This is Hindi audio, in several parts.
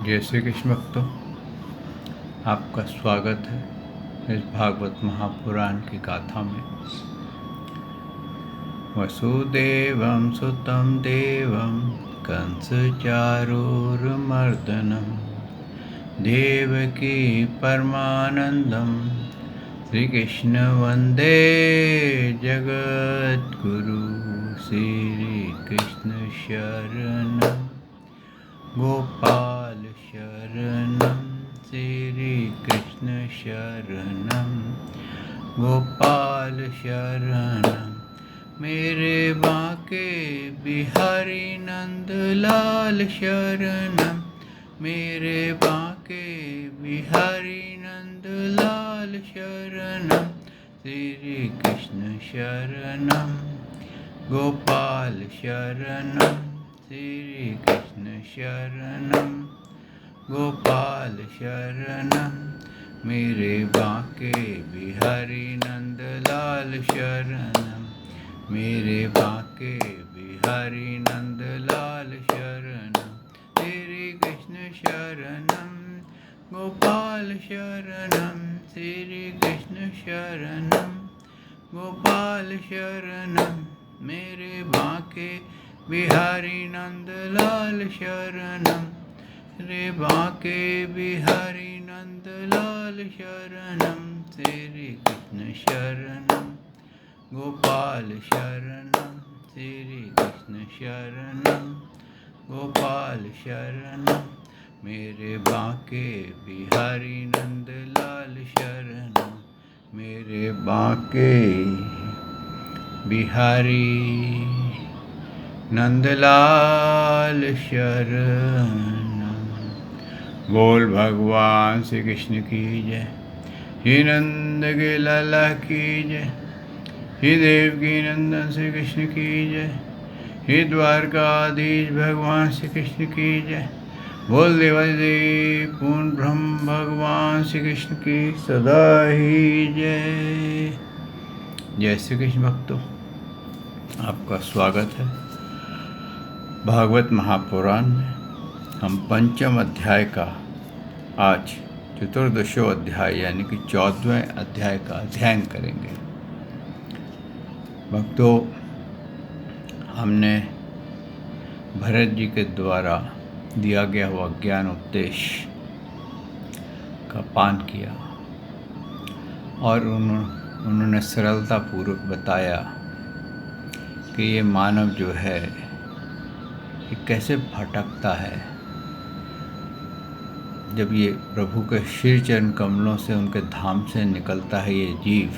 जय श्री कृष्ण भक्तों, आपका स्वागत है इस भागवत महापुराण की गाथा में। वसुदेवं सुतं देवं कंसचारूरमर्दनं देवकी परमानंदं श्रीकृष्ण वंदे जगद्गुरु। श्रीकृष्ण शरणं गोपाल शरणं श्रीकृष्ण शरणं गोपाल शरणं मेरे बांके बिहारी नंदलाल शरणं मेरे बांके बिहारी नंदलाल शरणं श्रीकृष्ण शरणं गोपाल शरणं श्रीकृष्ण शरणं गोपाल शरणं मेरे बांके बिहारी नंदलाल शरणं मेरे बांके बिहारी नंदलाल शरणं श्रीकृष्ण शरणं गोपाल शरणं श्रीकृष्ण शरणं गोपाल शरणं मेरे बांके बिहारी नंदलाल शरणं रे बांके बिहारी नंदलाल शरणं श्रीकृष्ण शरणं गोपाल शरणं श्रीकृष्ण शरणं गोपाल शरणं मेरे बांके बिहारी नंदलाल शरणं मेरे बांके बिहारी नंदलाल शरणं। बोल भगवान श्री कृष्ण की जय। हे नंद के लाला की जय। हे देव की नंदन श्री कृष्ण की जय। हे द्वारकाधीश भगवान श्री कृष्ण की जय। बोल देवादिदेव पूर्ण ब्रह्म भगवान श्री कृष्ण की सदा ही जय। जय श्री कृष्ण भक्तों, आपका स्वागत है भागवत महापुराण में। हम पंचम अध्याय का आज चतुर्दशो अध्याय यानी कि 14वें अध्याय का अध्ययन करेंगे। भक्तों, हमने भरत जी के द्वारा दिया गया हुआ ज्ञान उपदेश का पान किया और उन्होंने सरलतापूर्वक बताया कि ये मानव जो है ये कैसे भटकता है। जब ये प्रभु के श्री चरण कमलों से उनके धाम से निकलता है ये जीव,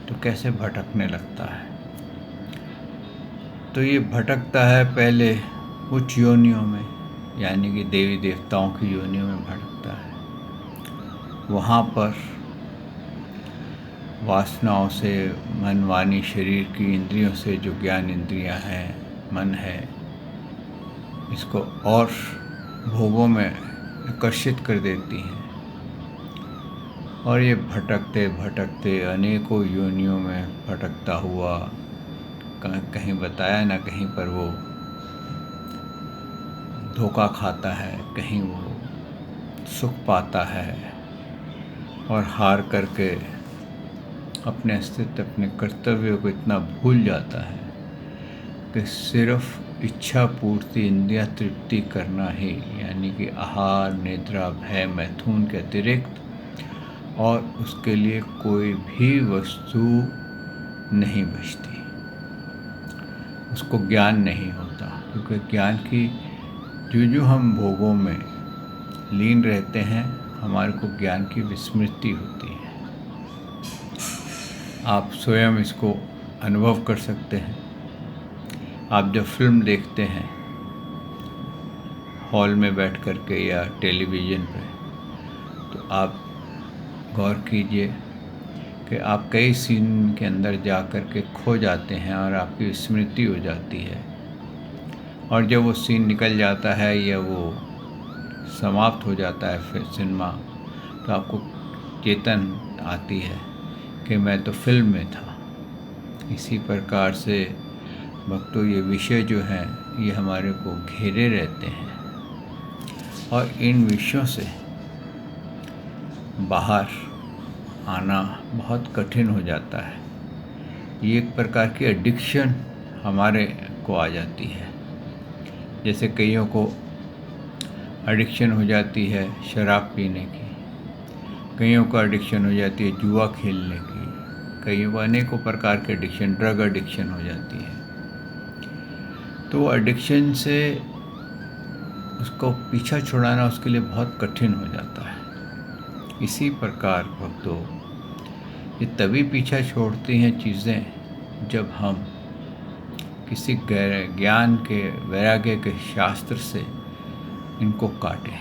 तो कैसे भटकने लगता है। तो ये भटकता है पहले उच्च योनियों में, यानी कि देवी देवताओं की योनियों में भटकता है। वहाँ पर वासनाओं से, मन वाणी शरीर की इंद्रियों से जो ज्ञान इंद्रियां हैं, मन है, इसको और भोगों में आकर्षित कर देती हैं और ये भटकते भटकते अनेकों योनियों में भटकता हुआ कहीं बताया ना कहीं पर वो धोखा खाता है, कहीं वो सुख पाता है और हार करके अपने अस्तित्व, अपने कर्तव्यों को इतना भूल जाता है कि सिर्फ इच्छा पूर्ति, इंद्रिय तृप्ति करना ही, यानी कि आहार, निद्रा, भय, मैथुन के अतिरिक्त और उसके लिए कोई भी वस्तु नहीं बचती। उसको ज्ञान नहीं होता, क्योंकि ज्ञान की जो हम भोगों में लीन रहते हैं, हमारे को ज्ञान की विस्मृति होती है। आप स्वयं इसको अनुभव कर सकते हैं। आप जब फिल्म देखते हैं हॉल में बैठ कर के या टेलीविज़न पे, तो आप गौर कीजिए कि आप कई सीन के अंदर जा कर के खो जाते हैं और आपकी स्मृति हो जाती है। और जब वो सीन निकल जाता है या वो समाप्त हो जाता है फिर सिनेमा, तो आपको चेतन आती है कि मैं तो फिल्म में था। इसी प्रकार से भक्तों, ये विषय जो हैं ये हमारे को घेरे रहते हैं और इन विषयों से बाहर आना बहुत कठिन हो जाता है। ये एक प्रकार की एडिक्शन हमारे को आ जाती है। जैसे कईयों को एडिक्शन हो जाती है शराब पीने की, कईयों को एडिक्शन हो जाती है जुआ खेलने की, कईयों को अनेकों प्रकार के एडिक्शन, ड्रग एडिक्शन हो जाती है। तो एडिक्शन से उसको पीछा छुड़ाना उसके लिए बहुत कठिन हो जाता है। इसी प्रकार भक्तों, ये तभी पीछा छोड़ती हैं चीज़ें जब हम किसी ज्ञान के, वैराग्य के शास्त्र से इनको काटें।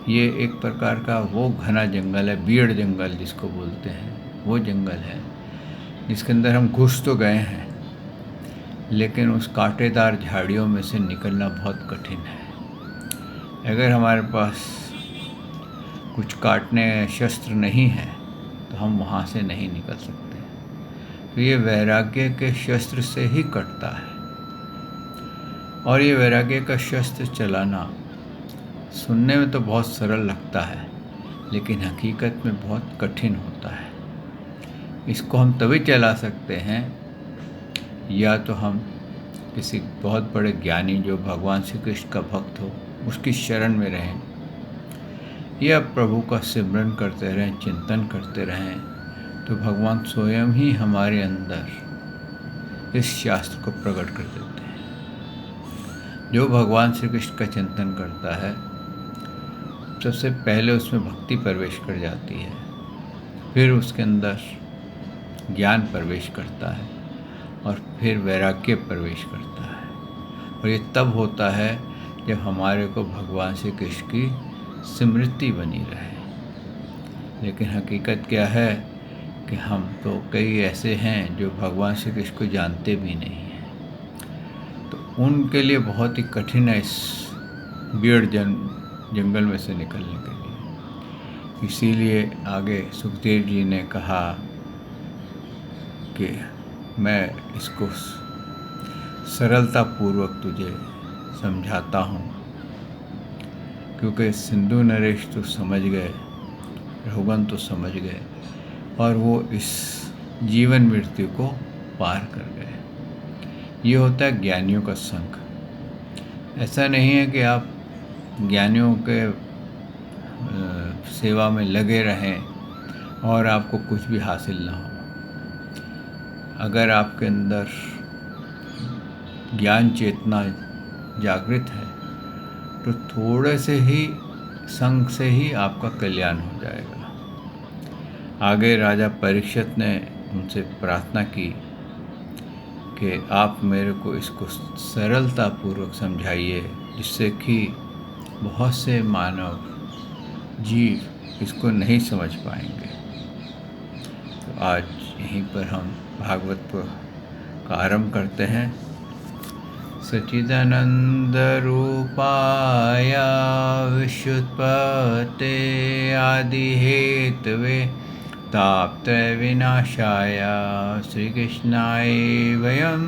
ये एक प्रकार का वो घना जंगल है, बियड़ जंगल जिसको बोलते हैं, वो जंगल है जिसके अंदर हम घुस तो गए हैं, लेकिन उस कांटेदार झाड़ियों में से निकलना बहुत कठिन है। अगर हमारे पास कुछ काटने शस्त्र नहीं है तो हम वहाँ से नहीं निकल सकते। तो ये वैराग्य के शस्त्र से ही कटता है। और ये वैराग्य का शस्त्र चलाना सुनने में तो बहुत सरल लगता है, लेकिन हकीकत में बहुत कठिन होता है। इसको हम तभी चला सकते हैं या तो हम किसी बहुत बड़े ज्ञानी जो भगवान श्री कृष्ण का भक्त हो उसकी शरण में रहें, या प्रभु का सिमरन करते रहें, चिंतन करते रहें, तो भगवान स्वयं ही हमारे अंदर इस शास्त्र को प्रकट कर देते हैं। जो भगवान श्री कृष्ण का चिंतन करता है, सबसे पहले उसमें भक्ति प्रवेश कर जाती है, फिर उसके अंदर ज्ञान प्रवेश करता है और फिर वैराग्य प्रवेश करता है। और ये तब होता है जब हमारे को भगवान श्री कृष्ण की स्मृति बनी रहे। लेकिन हकीकत क्या है कि हम तो कई ऐसे हैं जो भगवान श्री कृष्ण को जानते भी नहीं हैं। तो उनके लिए बहुत ही कठिन है इस बियड़ जंगल में से निकलने के लिए। इसीलिए आगे सुखदेव जी ने कहा कि मैं इसको सरलतापूर्वक तुझे समझाता हूँ, क्योंकि सिंधु नरेश तो समझ गए, रघुगन तो समझ गए और वो इस जीवन मृत्यु को पार कर गए। ये होता है ज्ञानियों का संग। ऐसा नहीं है कि आप ज्ञानियों के सेवा में लगे रहें और आपको कुछ भी हासिल ना हो। अगर आपके अंदर ज्ञान चेतना जागृत है तो थोड़े से ही संग से ही आपका कल्याण हो जाएगा। आगे राजा परीक्षित ने उनसे प्रार्थना की कि आप मेरे को इसको सरलतापूर्वक समझाइए, जिससे कि बहुत से मानव जीव इसको नहीं समझ पाएंगे। तो आज यहीं पर हम भागवत का आरंभ करते हैं। सच्चिदानंद रूपाय विश्वोत्पत्ते आदि हेतवे तापत्रय विनाशाय श्रीकृष्णाय वयं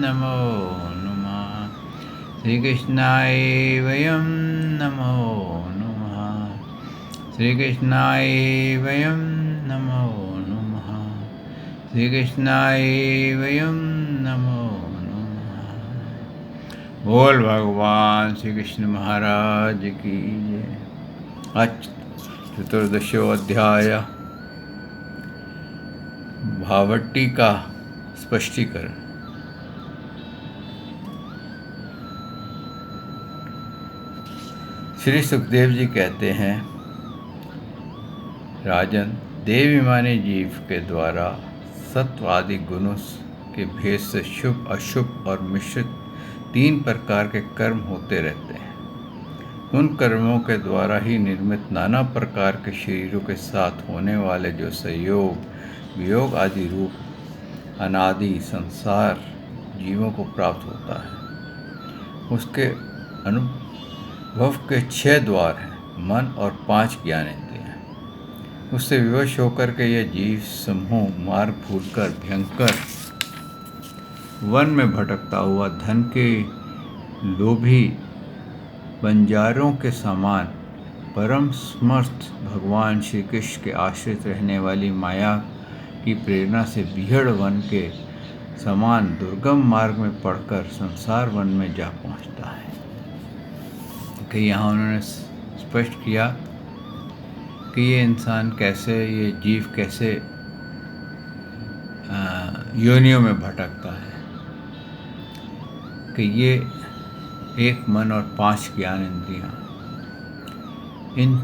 नमो नमः। श्रीकृष्णाय वयं नमो नमः। श्रीकृष्णाय वयं नमो नमः। श्रीकृष्णाय वयं नमो नमः। बोल भगवान श्री कृष्ण महाराज की जय। आज चतुर्दशो अध्याय भावट्टी का स्पष्टीकरण। श्री सुखदेव जी कहते हैं, राजन, देवाभिमानी जीव के द्वारा सत्व आदि गुणों के भेद से शुभ, अशुभ और मिश्रित 3 प्रकार के कर्म होते रहते हैं। उन कर्मों के द्वारा ही निर्मित नाना प्रकार के शरीरों के साथ होने वाले जो संयोग, वियोग आदि रूप अनादि संसार जीवों को प्राप्त होता है, उसके अनुभव के 6 द्वार हैं, मन और 5 ज्ञानेंद्रियाँ। उससे विवश होकर के यह जीव समूह मार्ग भूलकर भयंकर वन में भटकता हुआ धन के लोभी बंजारों के समान परम समर्थ भगवान श्री कृष्ण के आश्रित रहने वाली माया की प्रेरणा से बीहड़ वन के समान दुर्गम मार्ग में पड़कर संसार वन में जा पहुंचता है। कि यहाँ उन्होंने स्पष्ट किया कि ये इंसान कैसे, ये जीव कैसे योनियों में भटकता है। कि ये एक मन और 5 ज्ञान इंद्रियां, इन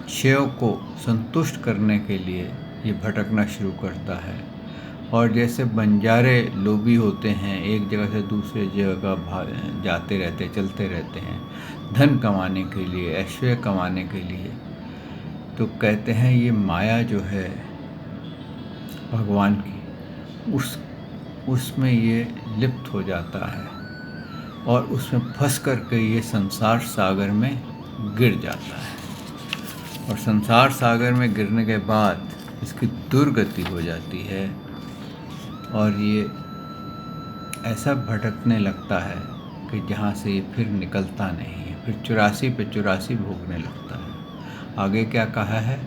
6 को संतुष्ट करने के लिए ये भटकना शुरू करता है। और जैसे बंजारे लोभी होते हैं, एक जगह से दूसरे जगह जाते रहते, चलते रहते हैं धन कमाने के लिए, ऐश्वर्य कमाने के लिए, तो कहते हैं ये माया जो है भगवान की, उसमें ये लिप्त हो जाता है और उसमें फंस करके ये संसार सागर में गिर जाता है। और संसार सागर में गिरने के बाद इसकी दुर्गति हो जाती है और ये ऐसा भटकने लगता है कि जहाँ से ये फिर निकलता नहीं है, फिर 84 पे 84 भोगने लगता है। आगे क्या कहा है?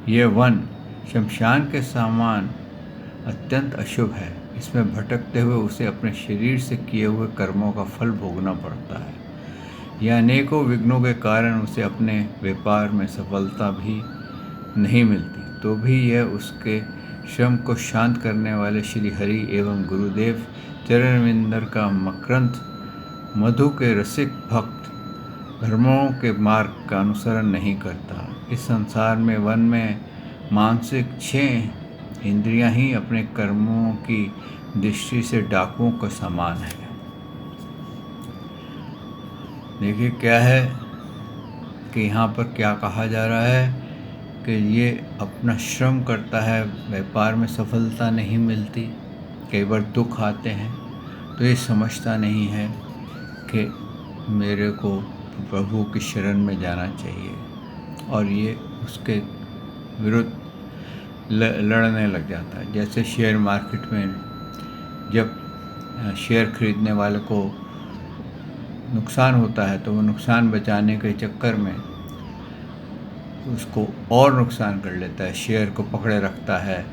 ये वन शमशान के समान अत्यंत अशुभ है। इसमें भटकते हुए उसे अपने शरीर से किए हुए कर्मों का फल भोगना पड़ता है। यह अनेकों विघ्नों के कारण उसे अपने व्यापार में सफलता भी नहीं मिलती, तो भी यह उसके श्रम को शांत करने वाले श्री हरि एवं गुरुदेव चरणविंदर का मकरंद मधु के रसिक भक्त धर्मों के मार्ग का अनुसरण नहीं करता। इस संसार में वन में मानसिक 6 इंद्रियां ही अपने कर्मों की दृष्टि से डाकुओं के समान है। देखिए क्या है कि यहाँ पर क्या कहा जा रहा है कि ये अपना श्रम करता है, व्यापार में सफलता नहीं मिलती, कई बार दुख आते हैं, तो ये समझता नहीं है कि मेरे को प्रभु की शरण में जाना चाहिए और ये उसके विरुद्ध लड़ने लग जाता है। जैसे शेयर मार्केट में जब शेयर खरीदने वाले को नुकसान होता है तो वो नुकसान बचाने के चक्कर में उसको और नुकसान कर लेता है, शेयर को पकड़े रखता है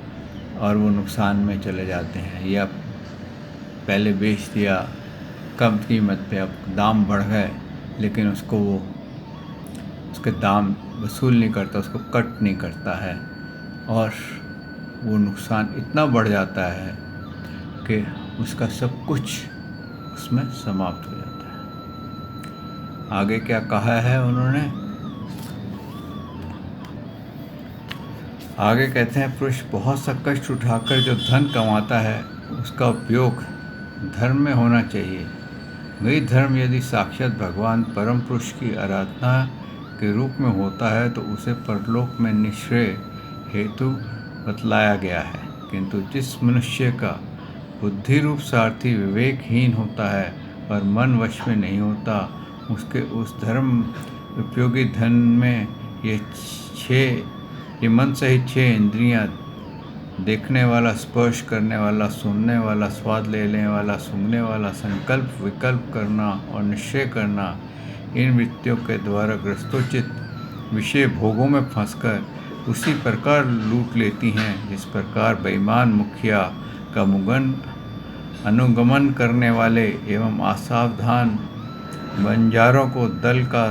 और वो नुकसान में चले जाते हैं। या पहले बेच दिया कम कीमत पे, अब दाम बढ़ गए लेकिन उसको वो उसके दाम वसूल नहीं करता, उसको कट नहीं करता है और वो नुकसान इतना बढ़ जाता है कि उसका सब कुछ उसमें समाप्त हो जाता है। आगे क्या कहा है उन्होंने? आगे कहते हैं पुरुष बहुत सा कष्ट उठाकर जो धन कमाता है उसका उपयोग धर्म में होना चाहिए। वही धर्म यदि साक्षात भगवान परम पुरुष की आराधना के रूप में होता है तो उसे परलोक में निश्रेय हेतु बतलाया गया है। किंतु जिस मनुष्य का बुद्धि रूप सारथी विवेकहीन होता है और मन वश में नहीं होता, उसके उस धर्म उपयोगी धन में ये मन सहित 6 इंद्रियां, देखने वाला, स्पर्श करने वाला, सुनने वाला, स्वाद लेने वाला, सूंघने वाला, संकल्प विकल्प करना और निश्चय करना, इन वृत्तियों के द्वारा ग्रस्तोचित विषय भोगों में फंसकर उसी प्रकार लूट लेती हैं जिस प्रकार बेईमान मुखिया का अनुगमन करने वाले एवं असावधान बंजारों को दल का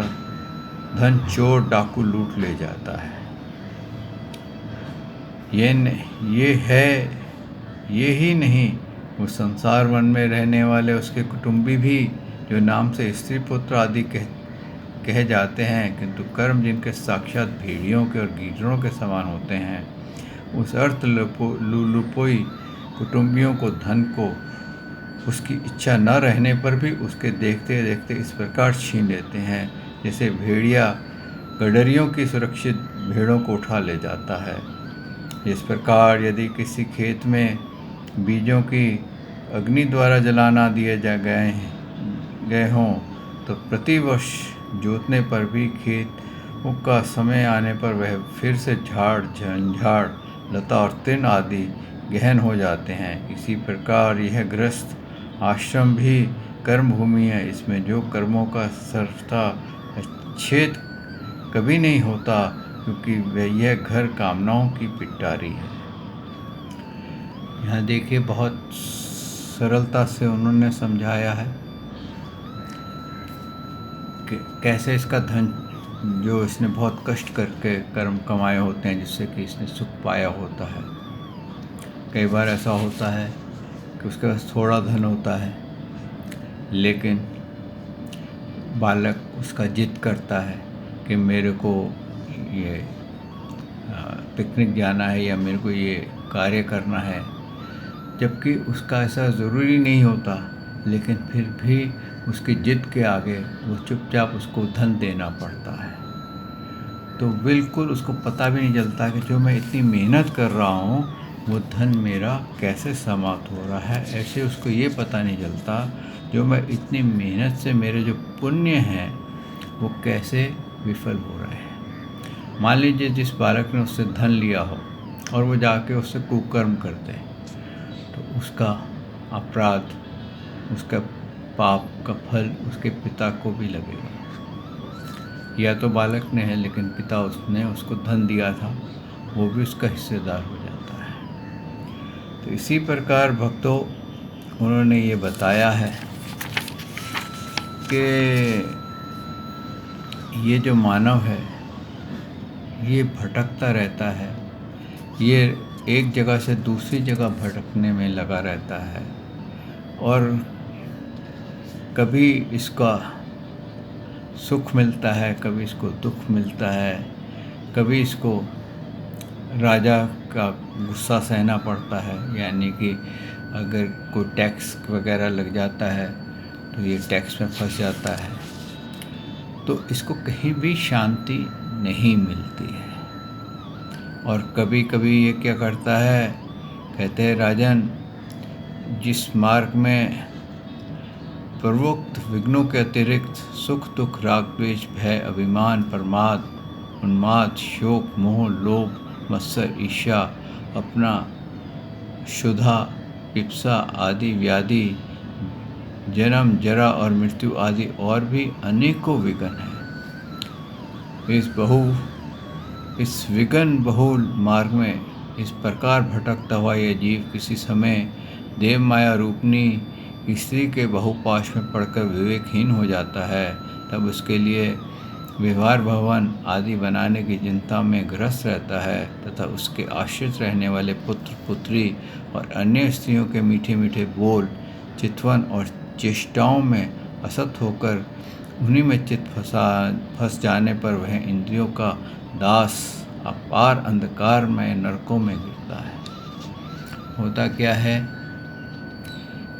धन चोर डाकू लूट ले जाता है। ये ही नहीं, वो संसार वन में रहने वाले उसके कुटुंबी भी जो नाम से स्त्री पुत्र आदि कहे जाते हैं, किंतु कर्म जिनके साक्षात भेड़ियों के और गीदड़ों के समान होते हैं, उस अर्थ लुपोई कुटुंबियों को धन को उसकी इच्छा न रहने पर भी उसके देखते देखते इस प्रकार छीन लेते हैं जैसे भेड़िया गडरियों की सुरक्षित भेड़ों को उठा ले जाता है। इस प्रकार यदि किसी खेत में बीजों की अग्नि द्वारा जलाना दिए गए हों तो प्रतिवर्ष जोतने पर भी खेत का समय आने पर वह फिर से झाड़ झंझाड़ लता और तृण आदि गहन हो जाते हैं। इसी प्रकार यह गृहस्थ आश्रम भी कर्म भूमि है, इसमें जो कर्मों का सर्वथा छेद कभी नहीं होता, क्योंकि वह यह घर कामनाओं की पिटारी है। यहाँ देखिए बहुत सरलता से उन्होंने समझाया है कि कैसे इसका धन जो इसने बहुत कष्ट करके कर्म कमाए होते हैं, जिससे कि इसने सुख पाया होता है। कई बार ऐसा होता है कि उसके पास थोड़ा धन होता है, लेकिन बालक उसका जिद करता है कि मेरे को ये पिकनिक जाना है या मेरे को ये कार्य करना है, जबकि उसका ऐसा ज़रूरी नहीं होता, लेकिन फिर भी उसकी जिद के आगे वो चुपचाप उसको धन देना पड़ता है। तो बिल्कुल उसको पता भी नहीं चलता कि जो मैं इतनी मेहनत कर रहा हूँ वो धन मेरा कैसे समाप्त हो रहा है। ऐसे उसको ये पता नहीं चलता जो मैं इतनी मेहनत से मेरे जो पुण्य हैं वो कैसे विफल हो रहे हैं। मान लीजिए जिस बालक ने उससे धन लिया हो और वो जाके उससे कुकर्म करते हैं, तो उसका अपराध, उसका पाप का फल उसके पिता को भी लगेगा। या तो बालक ने है, लेकिन पिता उसने उसको धन दिया था, वो भी उसका हिस्सेदार हो जाता है। तो इसी प्रकार भक्तों उन्होंने ये बताया है कि ये जो मानव है ये भटकता रहता है, ये एक जगह से दूसरी जगह भटकने में लगा रहता है, और कभी इसका सुख मिलता है, कभी इसको दुख मिलता है, कभी इसको राजा का गुस्सा सहना पड़ता है, यानी कि अगर कोई टैक्स वगैरह लग जाता है तो ये टैक्स में फंस जाता है, तो इसको कहीं भी शांति नहीं मिलती है। और कभी कभी ये क्या करता है, कहते हैं राजन, जिस मार्ग में पूर्वोक्त विघ्नों के अतिरिक्त सुख दुख राग द्वेष भय अभिमान प्रमाद उन्माद शोक मोह लोभ मत्सर ईर्ष्या अपना क्षुधा पिप्सा आदि व्याधि जन्म जरा और मृत्यु आदि और भी अनेकों विघ्न हैं। इस विघ्न बहुल मार्ग में इस प्रकार भटकता हुआ यह जीव किसी समय देव माया रूपनी स्त्री के बहुपाश में पड़कर विवेकहीन हो जाता है। तब उसके लिए व्यवहार भवन आदि बनाने की चिंता में ग्रस्त रहता है, तथा उसके आश्रित रहने वाले पुत्र पुत्री और अन्य स्त्रियों के मीठे मीठे बोल चितवन और चेष्टाओं में असत होकर उन्हीं में चित्त फंस जाने पर वह इंद्रियों का दास अपार अंधकार में नरकों में गिरता है। होता क्या है,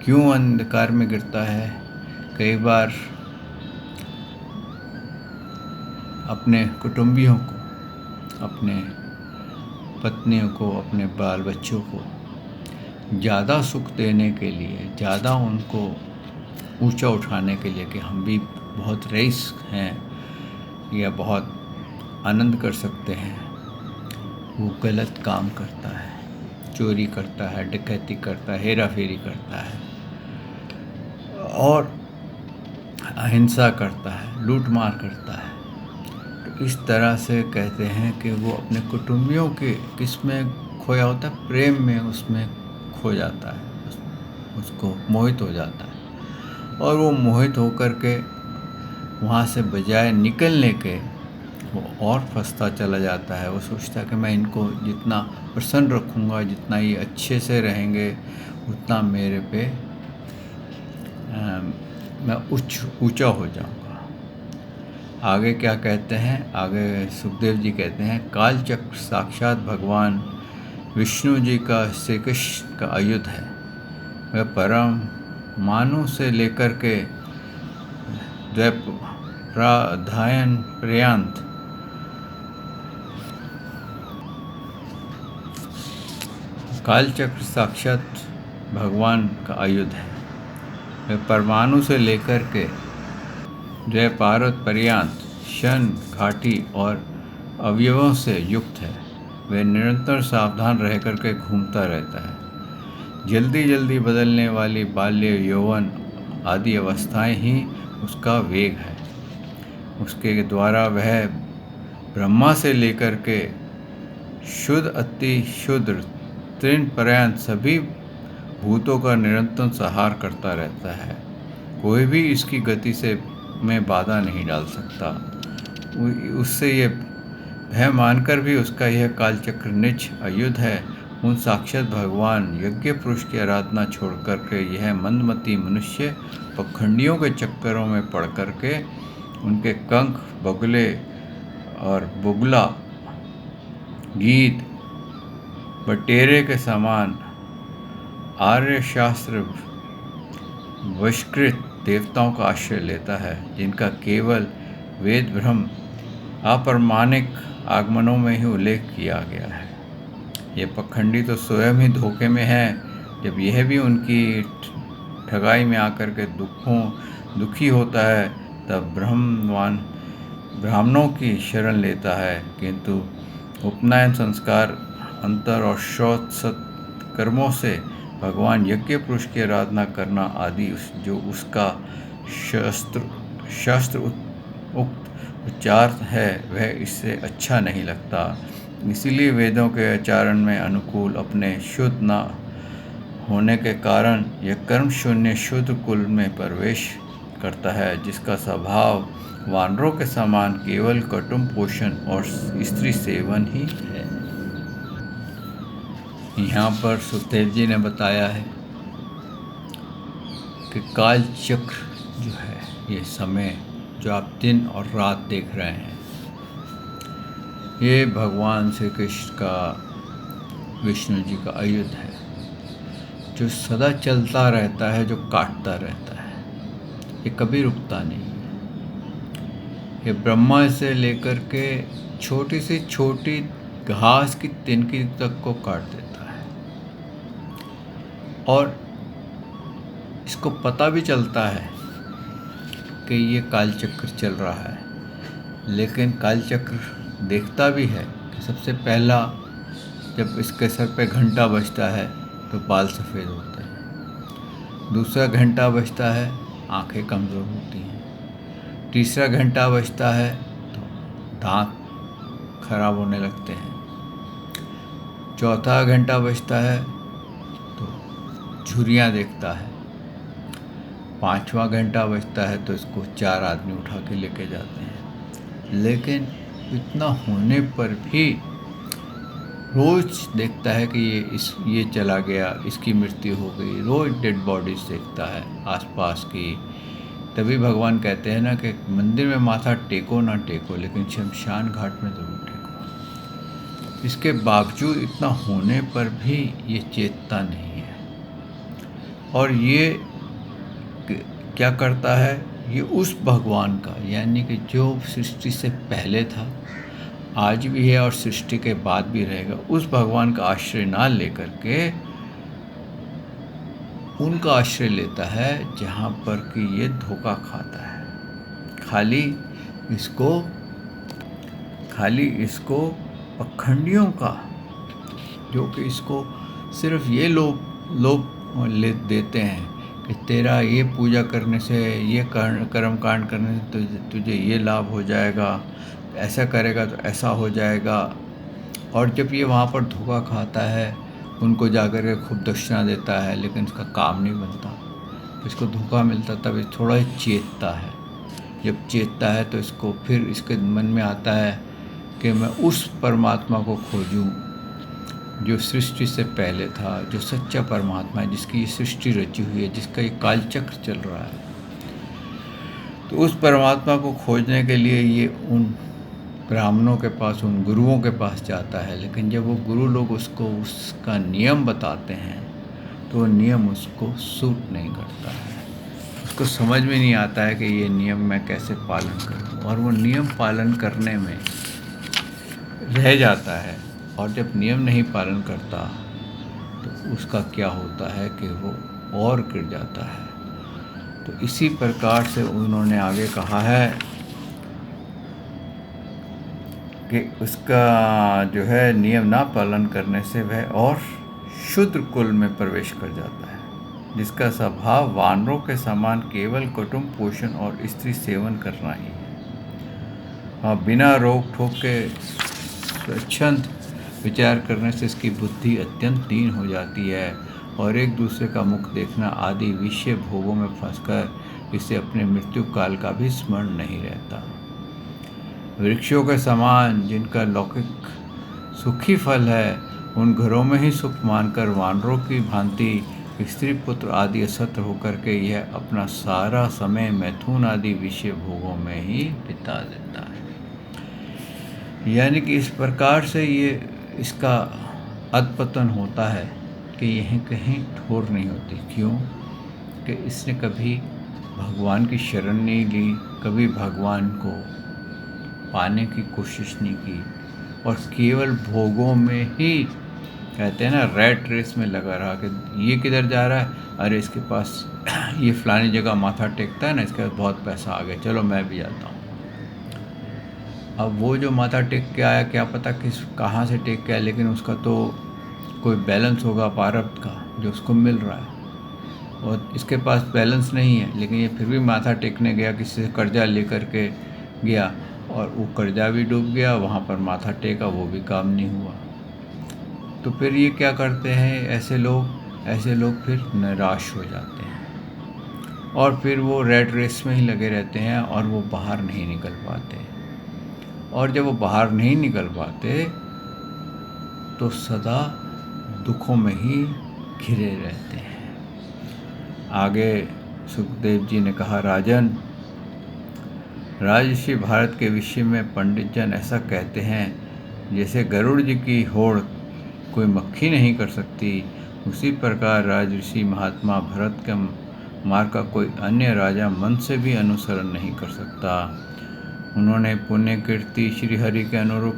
क्यों अंधकार में गिरता है? कई बार अपने कुटुंबियों को, अपने पत्नियों को, अपने बाल बच्चों को ज़्यादा सुख देने के लिए, ज़्यादा उनको ऊंचा उठाने के लिए कि हम भी बहुत रईस हैं या बहुत आनंद कर सकते हैं, वो गलत काम करता है, चोरी करता है, डकैती करता है, हेरा फेरी करता है और अहिंसा करता है, लूट मार करता है। तो इस तरह से कहते हैं कि वो अपने कुटुंबियों के किसमें खोया होता है, प्रेम में उसमें खो जाता है, उसको मोहित हो जाता है, और वो मोहित होकर के वहाँ से बजाय निकलने के वो और फंसता चला जाता है। वो सोचता है कि मैं इनको जितना प्रसन्न रखूँगा, जितना ये अच्छे से रहेंगे, उतना मेरे पे मैं ऊंचा हो जाऊँगा। आगे क्या कहते हैं, आगे सुखदेव जी कहते हैं, कालचक्र साक्षात भगवान विष्णु जी का श्री कृष्ण का आयुध है। वह परम मानव से लेकर के द्वैपायन पर्यंत कालचक्र साक्षात भगवान का आयुध है। वह परमाणु से लेकर के द्वैपायन पर्यंत क्षण घाटी और अवयवों से युक्त है। वह निरंतर सावधान रह करके घूमता रहता है। जल्दी जल्दी बदलने वाली बाल्य यौवन आदि अवस्थाएं ही उसका वेग है। उसके द्वारा वह ब्रह्मा से लेकर के शुद्ध अति शुद्ध तृण पर्यंत सभी भूतों का निरंतर संहार करता रहता है। कोई भी इसकी गति से में बाधा नहीं डाल सकता। उससे ये भय मानकर भी उसका यह कालचक्र निज अयुध है। उन साक्षात भगवान यज्ञ पुरुष की आराधना छोड़ करके यह मंदमती मनुष्य पखंडियों के चक्करों में पड़ करके उनके कंक बगुले और बुगला गीत बटेरे के समान आर्य शास्त्र वशकृत देवताओं का आश्रय लेता है, जिनका केवल वेद ब्रह्म अप्रमाणिक आगमनों में ही उल्लेख किया गया है। ये पखंडी तो स्वयं ही धोखे में है, जब यह भी उनकी ठगाई में आकर के दुखी होता है तब ब्राह्मणों की शरण लेता है। किंतु उपनयन संस्कार अंतर और शौच सत्कर्मों से भगवान यज्ञ पुरुष की आराधना करना आदि जो उसका शास्त्र उक्त उच्चार है वह इससे अच्छा नहीं लगता। इसीलिए वेदों के आचरण में अनुकूल अपने शुद्ध न होने के कारण यह कर्म शून्य शुद्ध कुल में प्रवेश करता है, जिसका स्वभाव वानरों के समान केवल कुटुंब पोषण और स्त्री सेवन ही है। यहाँ पर सुखदेव जी ने बताया है कि काल चक्र जो है, ये समय जो आप दिन और रात देख रहे हैं, ये भगवान श्री कृष्ण का विष्णु जी का आयुध है, जो सदा चलता रहता है, जो काटता रहता है, ये कभी रुकता नहीं है। ये ब्रह्मा से लेकर के छोटी से छोटी घास की तिनकी तक को काट देता है। और इसको पता भी चलता है कि ये कालचक्र चल रहा है, लेकिन कालचक्र देखता भी है कि सबसे पहला जब इसके सर पे घंटा बजता है तो बाल सफ़ेद होते हैं, दूसरा घंटा बजता है आंखें कमज़ोर होती हैं, तीसरा घंटा बजता है तो दांत खराब होने लगते हैं, चौथा घंटा बजता है तो झुर्रियाँ देखता है, पांचवा घंटा बजता है तो इसको 4 आदमी उठा के लेके जाते हैं। लेकिन इतना होने पर भी रोज़ देखता है कि ये चला गया, इसकी मृत्यु हो गई, रोज़ डेड बॉडीज देखता है आसपास की। तभी भगवान कहते हैं ना कि मंदिर में माथा टेको ना टेको, लेकिन शमशान घाट में ज़रूर टेको। इसके बावजूद इतना होने पर भी ये चेतता नहीं है। और ये क्या करता है, ये उस भगवान का, यानी कि जो सृष्टि से पहले था, आज भी है और सृष्टि के बाद भी रहेगा, उस भगवान का आश्रय ना लेकर के उनका आश्रय लेता है जहाँ पर कि ये धोखा खाता है। खाली इसको पखंडियों का, जो कि इसको सिर्फ ये लोग ले देते हैं कि तेरा ये पूजा करने से, ये कर्म कांड करने से तुझे ये लाभ हो जाएगा, ऐसा करेगा तो ऐसा हो जाएगा। और जब ये वहाँ पर धोखा खाता है, उनको जाकर के खूब दक्षिणा देता है, लेकिन इसका काम नहीं बनता, इसको धोखा मिलता, तब ये थोड़ा ही चेतता है। जब चेतता है तो इसको फिर इसके मन में आता है कि मैं उस परमात्मा को खोजूं जो सृष्टि से पहले था, जो सच्चा परमात्मा है, जिसकी ये सृष्टि रची हुई है, जिसका ये कालचक्र चल रहा है। तो उस परमात्मा को खोजने के लिए ये उन ब्राह्मणों के पास, उन गुरुओं के पास जाता है। लेकिन जब वो गुरु लोग उसको उसका नियम बताते हैं तो वो नियम उसको सूट नहीं करता है, उसको समझ में नहीं आता है कि ये नियम मैं कैसे पालन करूं, और वो नियम पालन करने में रह जाता है। और जब नियम नहीं पालन करता तो उसका क्या होता है कि वो और गिर जाता है। तो इसी प्रकार से उन्होंने आगे कहा है कि उसका जो है नियम ना पालन करने से वह और शूद्र कुल में प्रवेश कर जाता है। जिसका स्वभाव वानरों के समान केवल कुटुंब पोषण और स्त्री सेवन करना ही है। और बिना रोक टोक के स्वच्छंद विचार करने से इसकी बुद्धि अत्यंत दीन हो जाती है और एक दूसरे का मुख देखना आदि विषय भोगों में फंसकर इसे अपने मृत्यु काल का भी स्मरण नहीं रहता। वृक्षों के समान जिनका लौकिक सुखी फल है, उन घरों में ही सुख मानकर वानरों की भांति स्त्री पुत्र आदि असत्र होकर के यह अपना सारा समय मैथुन आदि विषय भोगों में ही बिता देता है। यानी कि इस प्रकार से ये इसका अधपतन होता है कि यह कहीं ठोर नहीं होती। क्यों? कि इसने कभी भगवान की शरण नहीं ली, कभी भगवान को पाने की कोशिश नहीं की और केवल भोगों में ही, कहते हैं ना, रैट रेस में लगा रहा कि ये किधर जा रहा है, अरे इसके पास ये फलानी जगह माथा टेकता है ना, इसके पास बहुत पैसा आ गया, चलो मैं भी जाता हूँ। अब वो जो माथा टेक के आया, क्या पता किस कहाँ से टेक के आया, लेकिन उसका तो कोई बैलेंस होगा प्रारब्ध का जो उसको मिल रहा है, और इसके पास बैलेंस नहीं है, लेकिन ये फिर भी माथा टेकने गया, किसी से कर्जा लेकर के गया और वो कर्जा भी डूब गया, वहाँ पर माथा टेका, वो भी काम नहीं हुआ। तो फिर ये क्या करते हैं ऐसे लोग फिर निराश हो जाते हैं और फिर वो रेड रेस में ही लगे रहते हैं और वो बाहर नहीं निकल पाते। और जब वो बाहर नहीं निकल पाते तो सदा दुखों में ही घिरे रहते हैं। आगे सुखदेव जी ने कहा, राजन, राजर्षि भारत के विषय में पंडित जन ऐसा कहते हैं, जैसे गरुड़ जी की होड़ कोई मक्खी नहीं कर सकती, उसी प्रकार राजर्षि महात्मा भरत के मार्ग का कोई अन्य राजा मन से भी अनुसरण नहीं कर सकता। उन्होंने पुण्य कीर्ति श्रीहरि के अनुरूप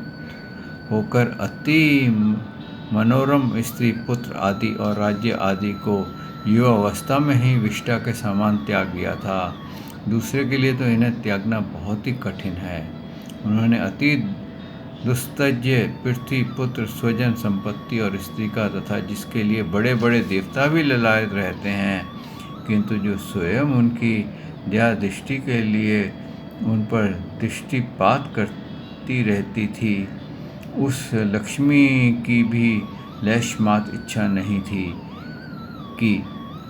होकर अति मनोरम स्त्री पुत्र आदि और राज्य आदि को युवावस्था में ही विष्टा के समान त्याग दिया था। दूसरे के लिए तो इन्हें त्यागना बहुत ही कठिन है। उन्होंने अति दुस्तज्य पृथ्वी पुत्र स्वजन संपत्ति और स्त्री का तथा जिसके लिए बड़े बड़े देवता भी ललायत रहते हैं, किंतु जो स्वयं उनकी दया दृष्टि के लिए उन पर दृष्टिपात करती रहती थी, उस लक्ष्मी की भी लेशमात इच्छा नहीं थी कि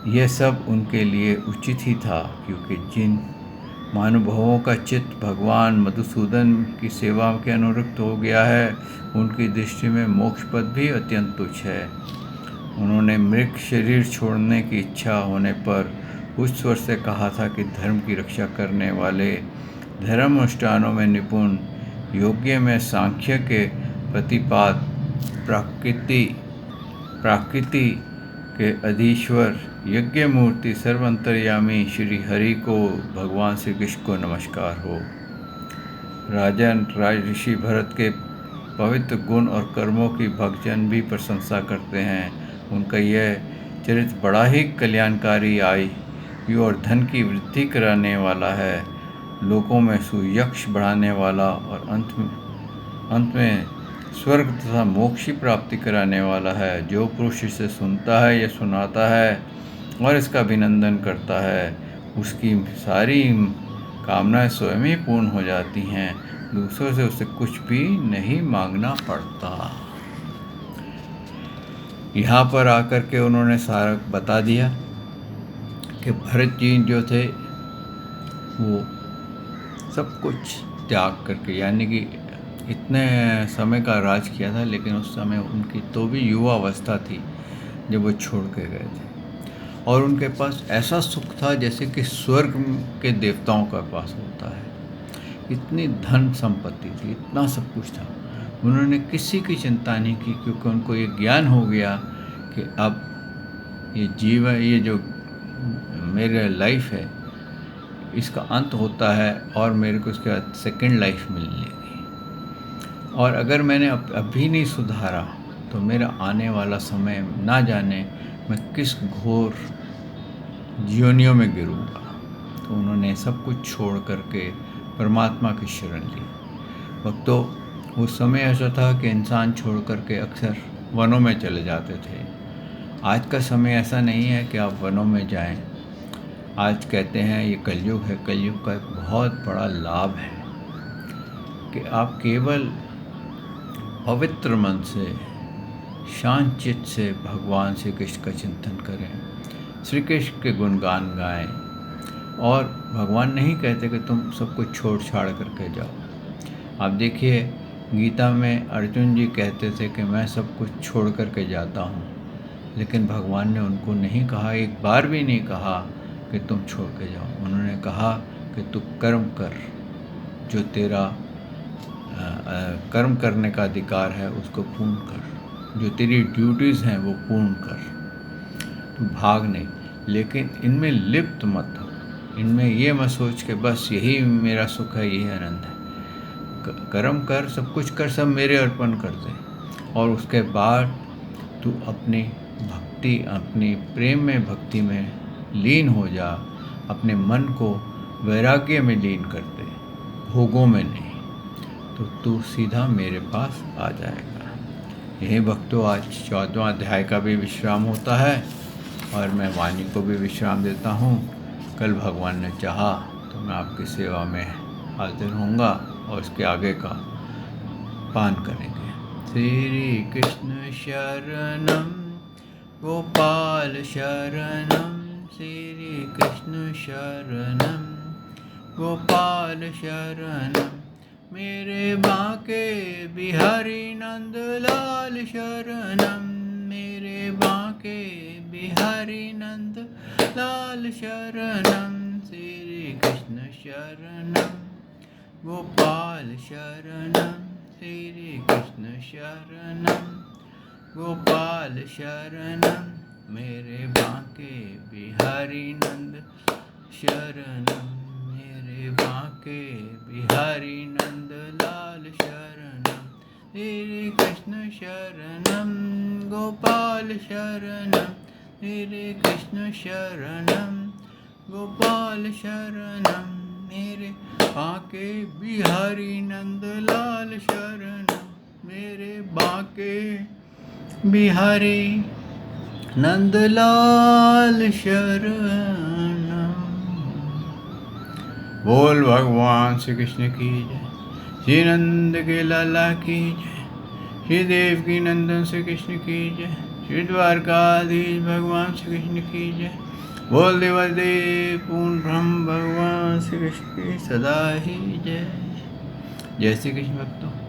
यह सब उनके लिए उचित ही था, क्योंकि जिन महानुभावों का चित्त भगवान मधुसूदन की सेवा के अनुरक्त हो गया है, उनकी दृष्टि में मोक्ष पद भी अत्यंत तुच्छ है। उन्होंने मृग शरीर छोड़ने की इच्छा होने पर उस स्वर से कहा था कि धर्म की रक्षा करने वाले, धर्म अनुष्ठानों में निपुण, योग्य में सांख्य के प्रतिपाद, प्राकृति के अधीश्वर, यज्ञ मूर्ति, सर्वंतर्यामी श्री हरि को, भगवान श्री कृष्ण को नमस्कार हो। राजन, राजऋषि भरत के पवित्र गुण और कर्मों की भक्तजन भी प्रशंसा करते हैं। उनका यह चरित्र बड़ा ही कल्याणकारी, आयु और धन की वृद्धि कराने वाला है, लोगों में सुयश बढ़ाने वाला और अंत में स्वर्ग तथा मोक्ष की प्राप्ति कराने वाला है। जो पुरुष इसे सुनता है या सुनाता है और इसका अभिनंदन करता है, उसकी सारी कामनाएं स्वयं ही पूर्ण हो जाती हैं, दूसरों से उसे कुछ भी नहीं मांगना पड़ता। यहाँ पर आकर के उन्होंने सारा बता दिया कि भरत जी जो थे वो सब कुछ त्याग करके, यानी कि इतने समय का राज किया था, लेकिन उस समय उनकी तो भी युवा अवस्था थी जब वो छोड़ के गए थे, और उनके पास ऐसा सुख था जैसे कि स्वर्ग के देवताओं का पास होता है। इतनी धन संपत्ति थी, इतना सब कुछ था, उन्होंने किसी की चिंता नहीं की, क्योंकि उनको ये ज्ञान हो गया कि अब ये जीवन, ये जो मेरा लाइफ है, इसका अंत होता है और मेरे को उसके बाद सेकेंड लाइफ मिलेगी, और अगर मैंने अभी नहीं सुधारा तो मेरा आने वाला समय ना जाने मैं किस घोर जीवनियों में गिरूँगा। तो उन्होंने सब कुछ छोड़ करके परमात्मा की शरण ली। भक्तों, उस समय ऐसा था कि इंसान छोड़ करके अक्सर वनों में चले जाते थे आज का समय ऐसा नहीं है कि आप वनों में जाएं। आज कहते हैं ये कलयुग है। कलयुग का एक बहुत बड़ा लाभ है कि आप केवल पवित्र मन से, शांत चित्त से भगवान श्री कृष्ण का चिंतन करें, श्री कृष्ण के गुणगान गाएं। और भगवान नहीं कहते कि तुम सब कुछ छोड़ छाड़ करके जाओ। आप देखिए, गीता में अर्जुन जी कहते थे कि मैं सब कुछ छोड़ करके जाता हूँ, लेकिन भगवान ने उनको नहीं कहा, एक बार भी नहीं कहा कि तुम छोड़ के जाओ। उन्होंने कहा कि तू कर्म कर, जो तेरा कर्म करने का अधिकार है उसको पूर्ण कर, जो तेरी ड्यूटीज़ हैं वो पूर्ण कर, तू भाग नहीं। लेकिन इनमें लिप्त मत हो, इनमें ये मत सोच के बस यही मेरा सुख है, यही आनंद है। कर्म कर, सब कुछ कर, सब मेरे अर्पण कर दे, और उसके बाद तू अपनी भक्ति, अपनी प्रेम में, भक्ति में लीन हो जा। अपने मन को वैराग्य में लीन कर दे, भोगों में नहीं, तो तू सीधा मेरे पास आ जाएगा। यही भक्तों, आज 14वां अध्याय का भी विश्राम होता है और मैं वाणी को भी विश्राम देता हूँ। कल भगवान ने चाहा तो मैं आपकी सेवा में हाजिर होऊंगा और इसके आगे का पान करेंगे। श्री कृष्ण शरणम गोपाल शरणम, श्री कृष्ण शरणम गोपाल शरणम, मेरे बांके बिहारी नंद लाल शरणम, मेरे बांके बिहारी नंद लाल शरणम, श्री कृष्ण शरणम गोपाल शरणम, श्री कृष्ण शरणम गोपाल शरणम, मेरे बांके बिहारी नंद शरणम, मेरे बांके बिहारी नंद लाल शरणम, श्री कृष्ण शरणम गोपाल शरणम, श्री कृष्ण शरणम गोपाल शरणम, मेरे बांके बिहारी नंद लाल शरणम, मेरे बांके बिहारी नंदलाल शरणम। बोल भगवान श्री कृष्ण की जय, श्री नंद के लाला की जय, श्री देव की नंदन श्री कृष्ण की जय, श्री द्वारकाधीश भगवान श्री कृष्ण की जय। बोल देवादेव पूर्ण ब्रह्म भगवान श्री कृष्ण की सदा ही जय। जय श्री कृष्ण भक्तों।